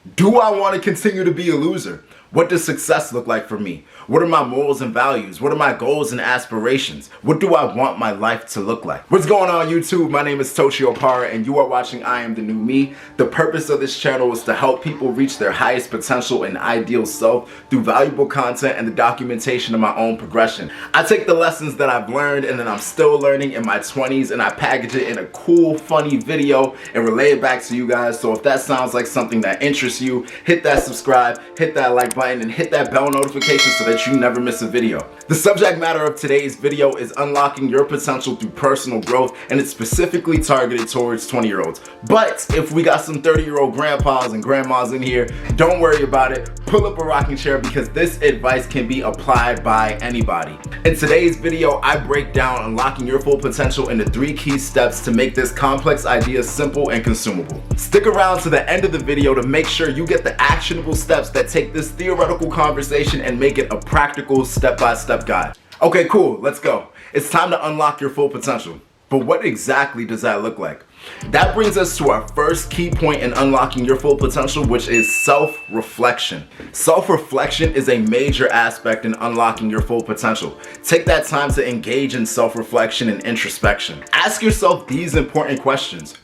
Do I want to continue to be a loser? What does success look like for me? What are my morals and values? What are my goals and aspirations? What do I want my life to look like? What's going on YouTube? My name is Tochi Opara and you are watching I Am the New Me. The purpose of this channel is to help people reach their highest potential and ideal self through valuable content and the documentation of my own progression. I take the lessons that I've learned and that I'm still learning in my 20s and I package it in a cool, funny video and relay it back to you guys. So if that sounds like something that interests you, hit that subscribe, hit that like button, and hit that bell notification so that you never miss a video. The subject matter of today's video is unlocking your potential through personal growth, and it's specifically targeted towards 20-year-olds. But if we got some 30-year-old grandpas and grandmas in here, don't worry about it. Pull up a rocking chair because this advice can be applied by anybody. In today's video, I break down unlocking your full potential into 3 key steps to make this complex idea simple and consumable. Stick around to the end of the video to make sure you get the actionable steps that take this theoretical conversation and make it a practical step-by-step guide. Okay, cool, let's go. It's time to unlock your full potential. But what exactly does that look like? That brings us to our first key point in unlocking your full potential, which is self-reflection. Self-reflection is a major aspect in unlocking your full potential. Take that time to engage in self-reflection and introspection. Ask yourself these important questions.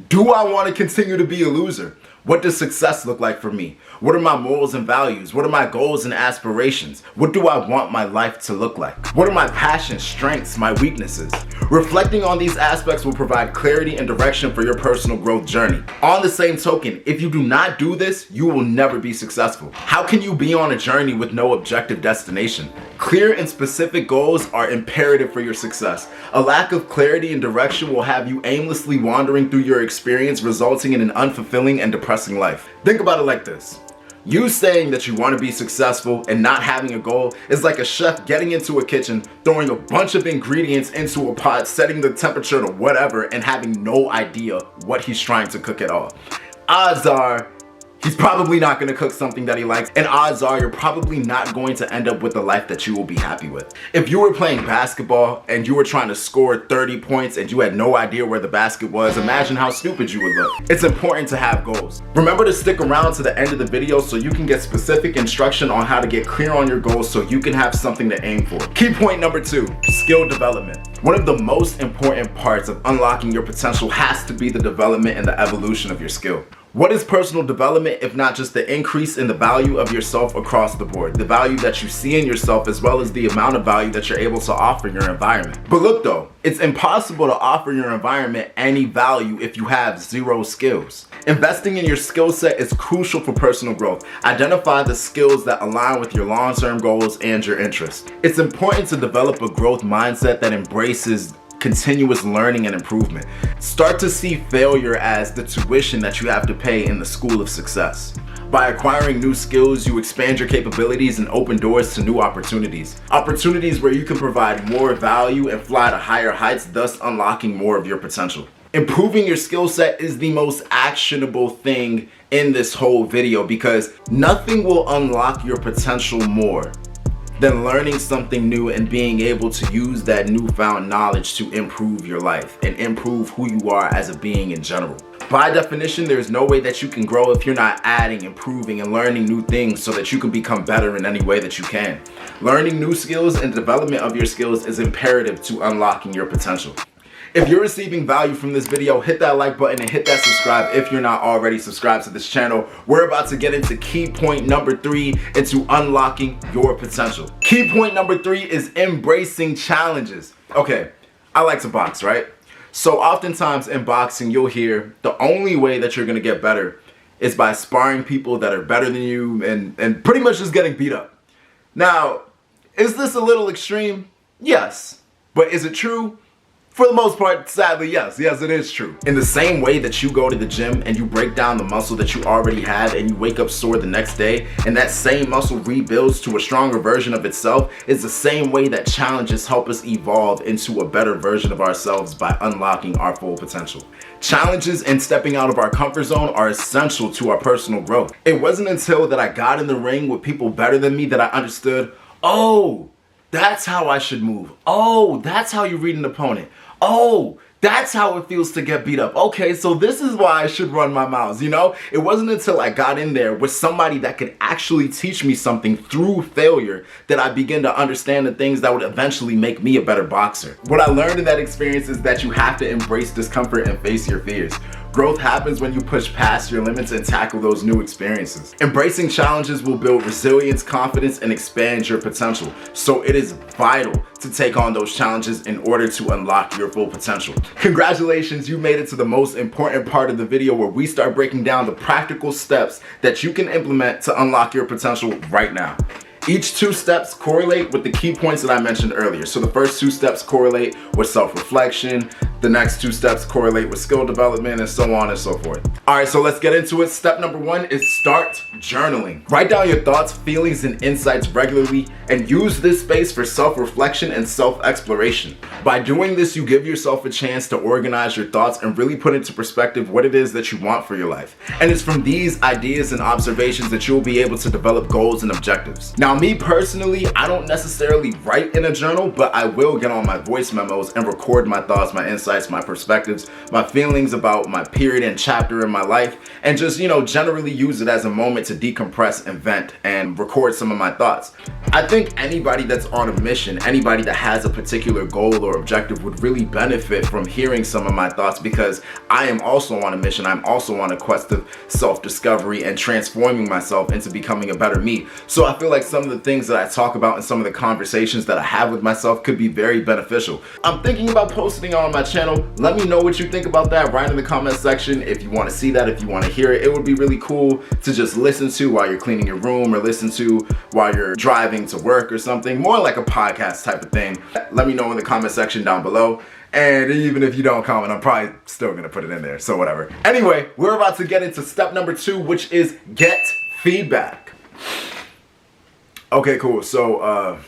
Do I want to continue to be a loser? What does success look like for me? What are my morals and values? What are my goals and aspirations? What do I want my life to look like? What are my passions, strengths, my weaknesses? Reflecting on these aspects will provide clarity and direction for your personal growth journey. On the same token, if you do not do this, you will never be successful. How can you be on a journey with no objective destination? Clear and specific goals are imperative for your success. A lack of clarity and direction will have you aimlessly wandering through your experience, resulting in an unfulfilling and depressing life. Think about it like this. You saying that you want to be successful and not having a goal is like a chef getting into a kitchen, throwing a bunch of ingredients into a pot, setting the temperature to whatever, and having no idea what he's trying to cook at all. Odds are, he's probably not going to cook something that he likes, and odds are you're probably not going to end up with a life that you will be happy with. If you were playing basketball and you were trying to score 30 points and you had no idea where the basket was, imagine how stupid you would look. It's important to have goals. Remember to stick around to the end of the video so you can get specific instruction on how to get clear on your goals so you can have something to aim for. Key point number 2, skill development. One of the most important parts of unlocking your potential has to be the development and the evolution of your skill. What is personal development if not just the increase in the value of yourself across the board? The value that you see in yourself as well as the amount of value that you're able to offer your environment. But look though, it's impossible to offer your environment any value if you have 0 skills. Investing in your skill set is crucial for personal growth. Identify the skills that align with your long-term goals and your interests. It's important to develop a growth mindset that embraces continuous learning and improvement. Start to see failure as the tuition that you have to pay in the school of success. By acquiring new skills, you expand your capabilities and open doors to new opportunities. Opportunities where you can provide more value and fly to higher heights, thus unlocking more of your potential. Improving your skill set is the most actionable thing in this whole video because nothing will unlock your potential more than learning something new and being able to use that newfound knowledge to improve your life and improve who you are as a being in general. By definition, there's no way that you can grow if you're not adding, improving, and learning new things so that you can become better in any way that you can. Learning new skills and development of your skills is imperative to unlocking your potential. If you're receiving value from this video, hit that like button and hit that subscribe if you're not already subscribed to this channel. We're about to get into key point number 3 into unlocking your potential. Key point number 3 is embracing challenges. Okay, I like to box, right? So oftentimes in boxing, you'll hear the only way that you're gonna get better is by sparring people that are better than you and pretty much just getting beat up. Now, is this a little extreme? Yes. But is it true? For the most part, sadly, yes, it is true. In the same way that you go to the gym and you break down the muscle that you already have and you wake up sore the next day and that same muscle rebuilds to a stronger version of itself, is the same way that challenges help us evolve into a better version of ourselves by unlocking our full potential. Challenges and stepping out of our comfort zone are essential to our personal growth. It wasn't until that I got in the ring with people better than me that I understood, oh, that's how I should move. Oh, that's how you read an opponent. Oh, That's how it feels to get beat up. Okay, so this is why I should run my mouths, you know? It wasn't until I got in there with somebody that could actually teach me something through failure that I began to understand the things that would eventually make me a better boxer. What I learned in that experience is that you have to embrace discomfort and face your fears. Growth happens when you push past your limits and tackle those new experiences. Embracing challenges will build resilience, confidence, and expand your potential. So it is vital to take on those challenges in order to unlock your full potential. Congratulations, you made it to the most important part of the video where we start breaking down the practical steps that you can implement to unlock your potential right now. Each 2 steps correlate with the key points that I mentioned earlier. So the first 2 steps correlate with self-reflection, the next 2 steps correlate with skill development, and so on and so forth. All right, so let's get into it. Step number 1 is start journaling. Write down your thoughts, feelings, and insights regularly, and use this space for self-reflection and self-exploration. By doing this, you give yourself a chance to organize your thoughts and really put into perspective what it is that you want for your life. And it's from these ideas and observations that you'll be able to develop goals and objectives. Now, me personally, I don't necessarily write in a journal, but I will get on my voice memos and record my thoughts, my insights, my perspectives, my feelings about my period and chapter in my life, and just, generally use it as a moment to decompress and vent and record some of my thoughts. I think anybody that's on a mission, anybody that has a particular goal or objective would really benefit from hearing some of my thoughts, because I am also on a mission. I'm also on a quest of self-discovery and transforming myself into becoming a better me. So I feel like some of the things that I talk about and some of the conversations that I have with myself could be very beneficial. I'm thinking about posting on my channel. Let me know what you think about that. Write in the comment section if you want to see that, if you want to hear it. It would be really cool to just listen to while you're cleaning your room, or listen to while you're driving to work or something. More like a podcast type of thing. Let me know in the comment section down below. And even if you don't comment, I'm probably still gonna put it in there, so whatever. Anyway, we're about to get into step number 2, which is get feedback. Okay, cool. So,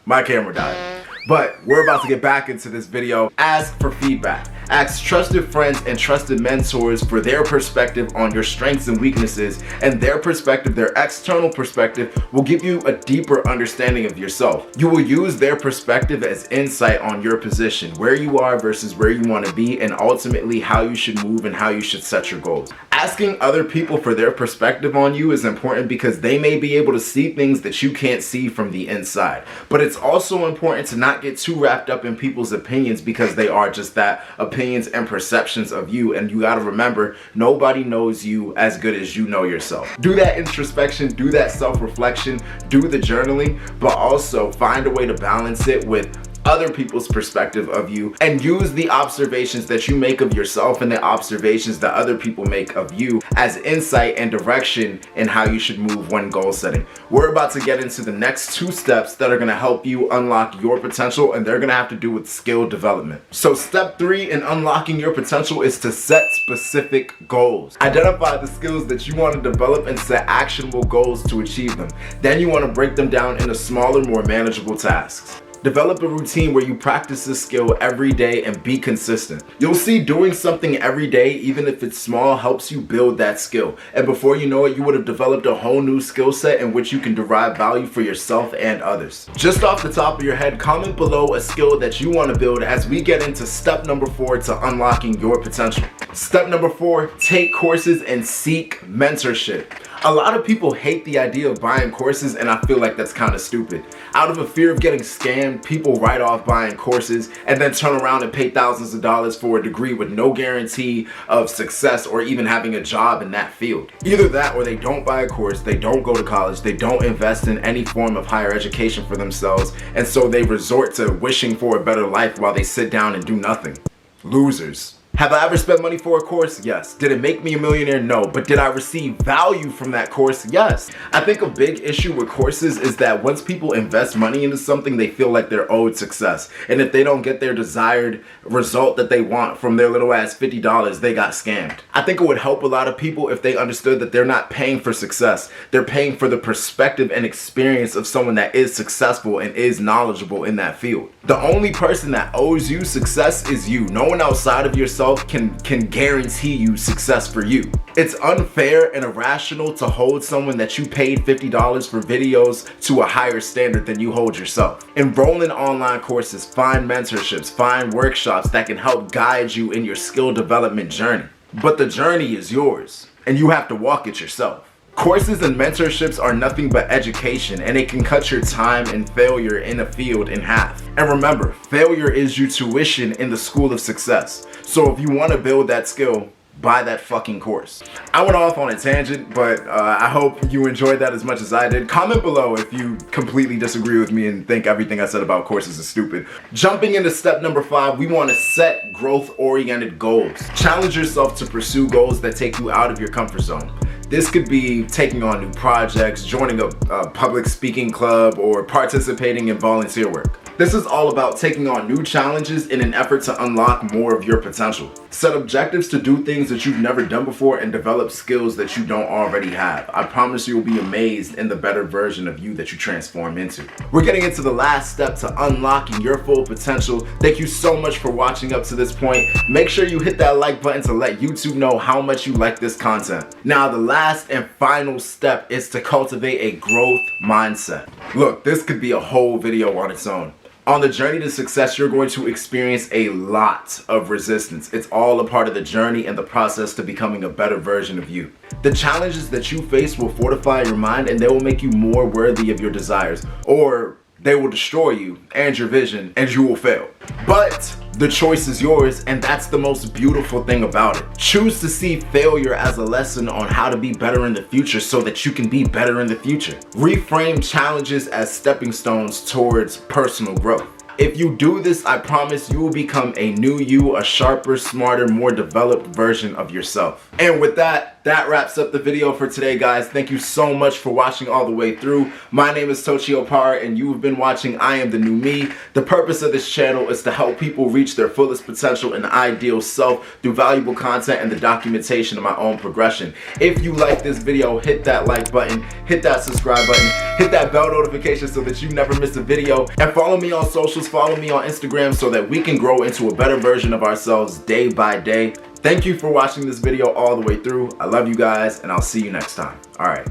my camera died. But we're about to get back into this video. Ask for feedback. Ask trusted friends and trusted mentors for their perspective on your strengths and weaknesses, and their perspective, their external perspective, will give you a deeper understanding of yourself. You will use their perspective as insight on your position, where you are versus where you want to be, and ultimately how you should move and how you should set your goals. Asking other people for their perspective on you is important because they may be able to see things that you can't see from the inside. But it's also important to not get too wrapped up in people's opinions, because they are just that, opinions and perceptions of you. And you got to remember, nobody knows you as good as you know yourself. Do that introspection, do that self-reflection, do the journaling, but also find a way to balance it with other people's perspective of you, and use the observations that you make of yourself and the observations that other people make of you as insight and direction in how you should move when goal setting. We're about to get into the next 2 steps that are going to help you unlock your potential, and they're going to have to do with skill development. So step 3 in unlocking your potential is to set specific goals. Identify the skills that you want to develop and set actionable goals to achieve them. Then you want to break them down into smaller, more manageable tasks. Develop a routine where you practice this skill every day and be consistent. You'll see doing something every day, even if it's small, helps you build that skill. And before you know it, you would have developed a whole new skill set in which you can derive value for yourself and others. Just off the top of your head, comment below a skill that you want to build as we get into step number 4 to unlocking your potential. Step number 4, take courses and seek mentorship. A lot of people hate the idea of buying courses, and I feel like that's kind of stupid. Out of a fear of getting scammed, people write off buying courses and then turn around and pay thousands of dollars for a degree with no guarantee of success or even having a job in that field. Either that, or they don't buy a course, they don't go to college, they don't invest in any form of higher education for themselves, and so they resort to wishing for a better life while they sit down and do nothing. Losers. Have I ever spent money for a course? Yes. Did it make me a millionaire? No. But did I receive value from that course? Yes. I think a big issue with courses is that once people invest money into something, they feel like they're owed success. And if they don't get their desired result that they want from their little ass $50, they got scammed. I think it would help a lot of people if they understood that they're not paying for success. They're paying for the perspective and experience of someone that is successful and is knowledgeable in that field. The only person that owes you success is you. No one outside of yourself yourself can guarantee you success for you. It's unfair and irrational to hold someone that you paid $50 for videos to a higher standard than you hold yourself. Enroll in online courses, find mentorships, find workshops that can help guide you in your skill development journey. But the journey is yours, and you have to walk it yourself. Courses and mentorships are nothing but education, and it can cut your time and failure in a field in half. And remember, failure is your tuition in the school of success. So if you want to build that skill, buy that fucking course. I went off on a tangent, but I hope you enjoyed that as much as I did. Comment below if you completely disagree with me and think everything I said about courses is stupid. Jumping into step number 5, we want to set growth-oriented goals. Challenge yourself to pursue goals that take you out of your comfort zone. This could be taking on new projects, joining a public speaking club, or participating in volunteer work. This is all about taking on new challenges in an effort to unlock more of your potential. Set objectives to do things that you've never done before and develop skills that you don't already have. I promise you'll be amazed in the better version of you that you transform into. We're getting into the last step to unlocking your full potential. Thank you so much for watching up to this point. Make sure you hit that like button to let YouTube know how much you like this content. Now, the last and final step is to cultivate a growth mindset. Look, this could be a whole video on its own. On the journey to success, you're going to experience a lot of resistance. It's all a part of the journey and the process to becoming a better version of you. The challenges that you face will fortify your mind, and they will make you more worthy of your desires, or they will destroy you and your vision, and you will fail. But the choice is yours, and that's the most beautiful thing about it. Choose to see failure as a lesson on how to be better in the future so that you can be better in the future. Reframe challenges as stepping stones towards personal growth. If you do this, I promise you will become a new you, a sharper, smarter, more developed version of yourself. And with that wraps up the video for today, guys. Thank you so much for watching all the way through. My name is Tochio Par, and you have been watching I Am the New Me. The purpose of this channel is to help people reach their fullest potential and ideal self through valuable content and the documentation of my own progression. If you like this video, hit that like button, hit that subscribe button, hit that bell notification so that you never miss a video, and follow me on socials. Follow me on Instagram so that we can grow into a better version of ourselves day by day. Thank you for watching this video all the way through. I love you guys, and I'll see you next time. All right.